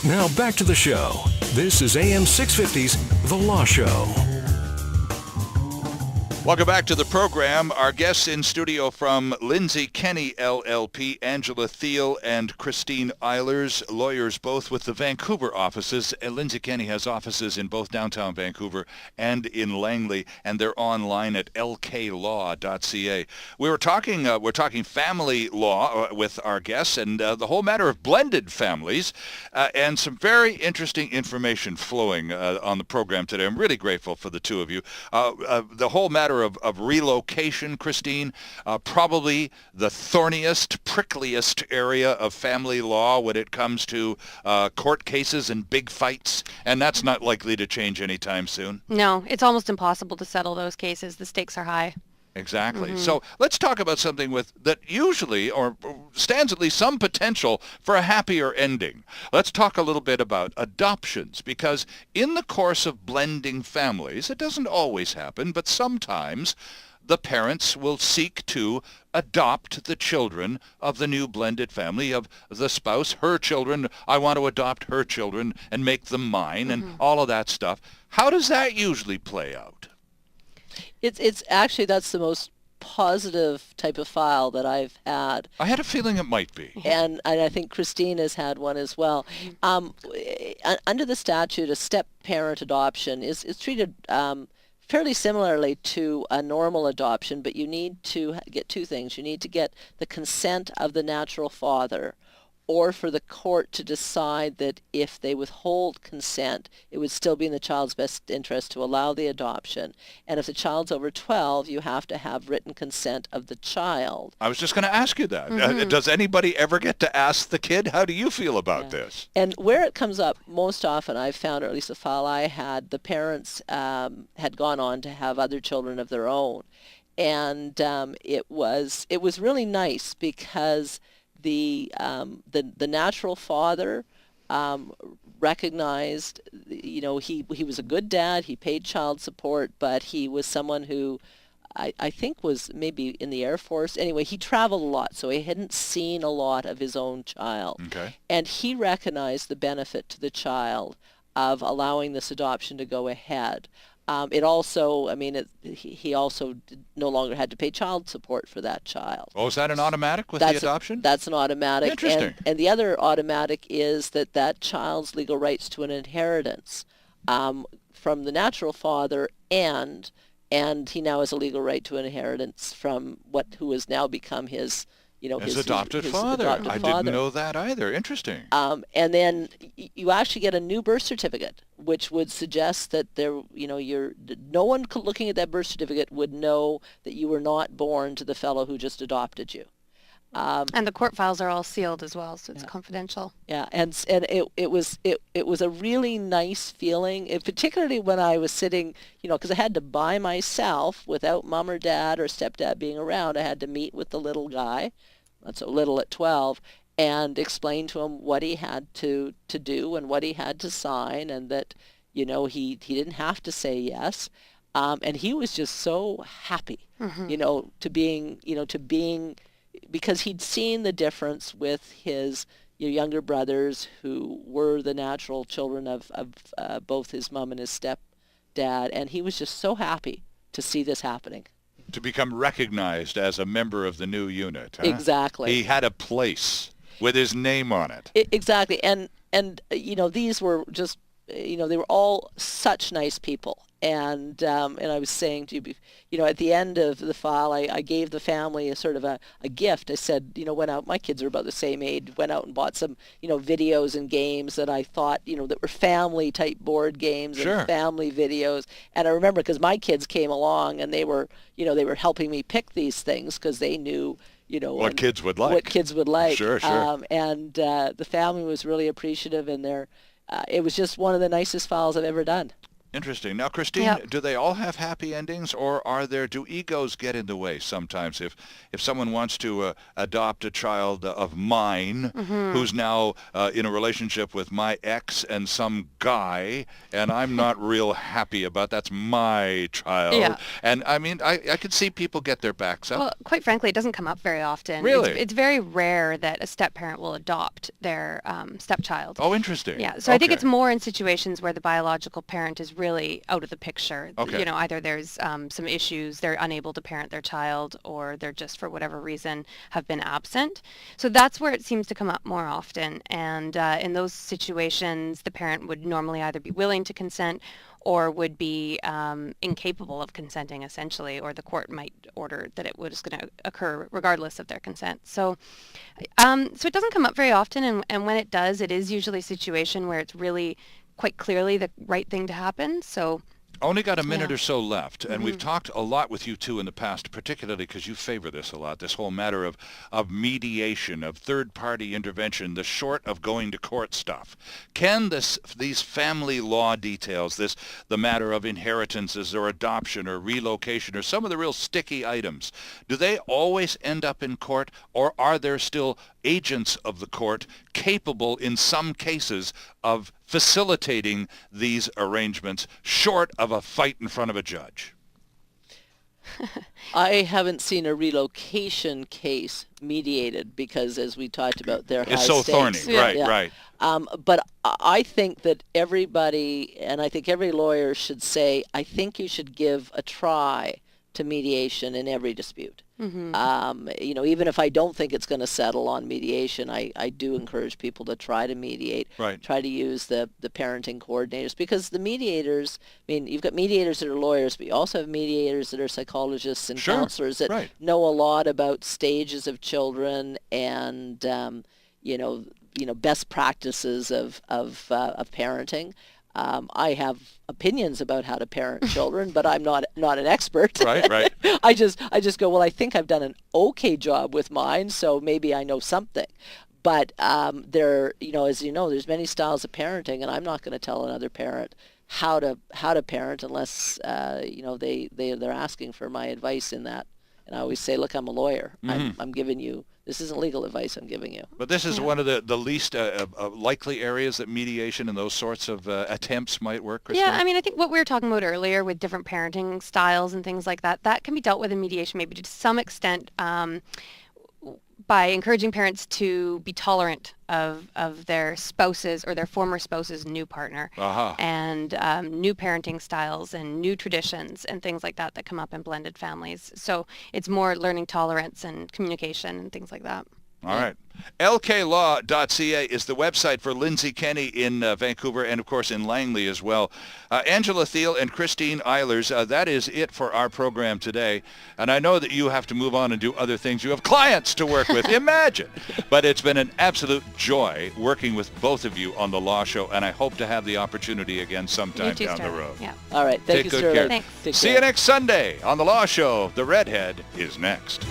Now back to the show. This is AM 650's The Law Show. Welcome back to the program. Our guests in studio from Lindsay Kenny LLP, Angela Thiel and Christine Eilers, lawyers both with the Vancouver offices. Lindsay Kenny has offices in both downtown Vancouver and in Langley, and they're online at lklaw.ca. We're talking family law with our guests, and the whole matter of blended families, and some very interesting information flowing on the program today. I'm really grateful for the two of you. The whole matter of relocation, Christine, probably the thorniest, prickliest area of family law when it comes to court cases and big fights, and that's not likely to change anytime soon. No, it's almost impossible to settle those cases. The stakes are high. Exactly. So let's talk about something that usually or stands at least some potential for a happier ending. Let's talk a little bit about adoptions, because in the course of blending families, it doesn't always happen, but sometimes the parents will seek to adopt the children of the new blended family, of the spouse, her children. I want to adopt her children and make them mine, and all of that stuff. How does that usually play out? It's actually, that's the most positive type of file that I've had. I had a feeling it might be. And I think Christine has had one as well. Under the statute, a step-parent adoption is treated fairly similarly to a normal adoption, but you need to get two things. You need to get the consent of the natural father, or for the court to decide that if they withhold consent, it would still be in the child's best interest to allow the adoption. And if the child's over 12, you have to have written consent of the child. I was just going to ask you that. Does anybody ever get to ask the kid, how do you feel about this? And where it comes up most often, I've found, or at least the file I had, the parents had gone on to have other children of their own. And it was really nice because the natural father recognized, he was a good dad. He paid child support, but he was someone who I think was maybe in the Air Force. Anyway, he traveled a lot, so he hadn't seen a lot of his own child. Okay. And he recognized the benefit to the child of allowing this adoption to go ahead. It also, he also no longer had to pay child support for that child. Oh, is that an automatic with the adoption? That's an automatic. Interesting. And the other automatic is that child's legal rights to an inheritance from the natural father, and he now has a legal right to an inheritance from who has now become his his adopted father. I didn't know that either. Interesting. And then you actually get a new birth certificate, which would suggest that no one looking at that birth certificate would know that you were not born to the fellow who just adopted you. And the court files are all sealed as well, so it's confidential. Yeah, and it was a really nice feeling, particularly when I was sitting, because I had to by myself without mom or dad or stepdad being around. I had to meet with the little guy, not so little at 12, and explain to him what he had to do and what he had to sign, and that he didn't have to say yes. And he was just so happy, to being because he'd seen the difference with his younger brothers, who were the natural children of both his mom and his stepdad, and he was just so happy to see this happening. To become recognized as a member of the new unit. Huh? Exactly. He had a place with his name on it. Exactly. And these were just, they were all such nice people. And I was saying to you, at the end of the file, I gave the family a sort of a gift. I said, went out, my kids are about the same age, went out and bought some, videos and games that I thought, that were family type board games and family videos. And I remember because my kids came along and they were helping me pick these things because they knew, what kids would like. Sure. And the family was really appreciative, and it was just one of the nicest files I've ever done. Interesting. Now, Christine, Yep. do they all have happy endings, or do egos get in the way sometimes? If someone wants to adopt a child of mine who's now in a relationship with my ex and some guy, and I'm not real happy about that's my child. Yeah. And I mean, I could see people get their backs up. Well, quite frankly, it doesn't come up very often. Really? It's very rare that a step-parent will adopt their stepchild. Oh, interesting. Yeah, so I think Okay. it's more in situations where the biological parent is really out of the picture. Okay. You know, either there's some issues, they're unable to parent their child, or they're just, for whatever reason, have been absent. So that's where it seems to come up more often. And in those situations, the parent would normally either be willing to consent or would be incapable of consenting, essentially, or the court might order that it was going to occur regardless of their consent. So it doesn't come up very often, and when it does, it is usually a situation where it's really quite clearly the right thing to happen. So Only got a minute Yeah. or so left, and we've talked a lot with you two in the past, particularly because you favor this a lot, this whole matter of mediation, of third-party intervention, the short of going to court stuff. Can these family law details, the matter of inheritances or adoption or relocation or some of the real sticky items, do they always end up in court, or are there still agents of the court capable in some cases of facilitating these arrangements short of a fight in front of a judge? I haven't seen a relocation case mediated because, as we talked about, they're high It's so stakes. thorny. Right, right. But I think that everybody, and I think every lawyer should say, I think you should give a try to mediation in every dispute. You know, even if I don't think it's going to settle on mediation, I do encourage people to try to mediate, Right. try to use the parenting coordinators, because the mediators, I mean, you've got mediators that are lawyers, but you also have mediators that are psychologists and Sure. counselors that Right. know a lot about stages of children and, you know, best practices of parenting. I have opinions about how to parent children, but I'm not an expert. Right, right. I just go, well, I think I've done an okay job with mine, so maybe I know something. But there, you know, as you know, there's many styles of parenting, and I'm not going to tell another parent how to parent unless you know, they're asking for my advice in that. And I always say, look, I'm a lawyer. I'm giving you, this isn't legal advice I'm giving you. But this is one of the least likely areas that mediation and those sorts of attempts might work, Christine? yeah, I mean, I think what we were talking about earlier with different parenting styles and things like that, that can be dealt with in mediation maybe to some extent by encouraging parents to be tolerant of their spouses or their former spouse's new partner and new parenting styles and new traditions and things like that that come up in blended families. So it's more learning tolerance and communication and things like that. All right. LKlaw.ca is the website for Lindsay Kenny in Vancouver and, of course, in Langley as well. Angela Thiel and Christine Eilers, that is it for our program today. And I know that you have to move on and do other things. You have clients to work with. Imagine. But it's been an absolute joy working with both of you on The Law Show, and I hope to have the opportunity again sometime You too, down the Sterling. road. Yeah. All right. Thank Take you, good Sterling. care. Thanks. Take See care. you next Sunday on The Law Show. The Redhead is next.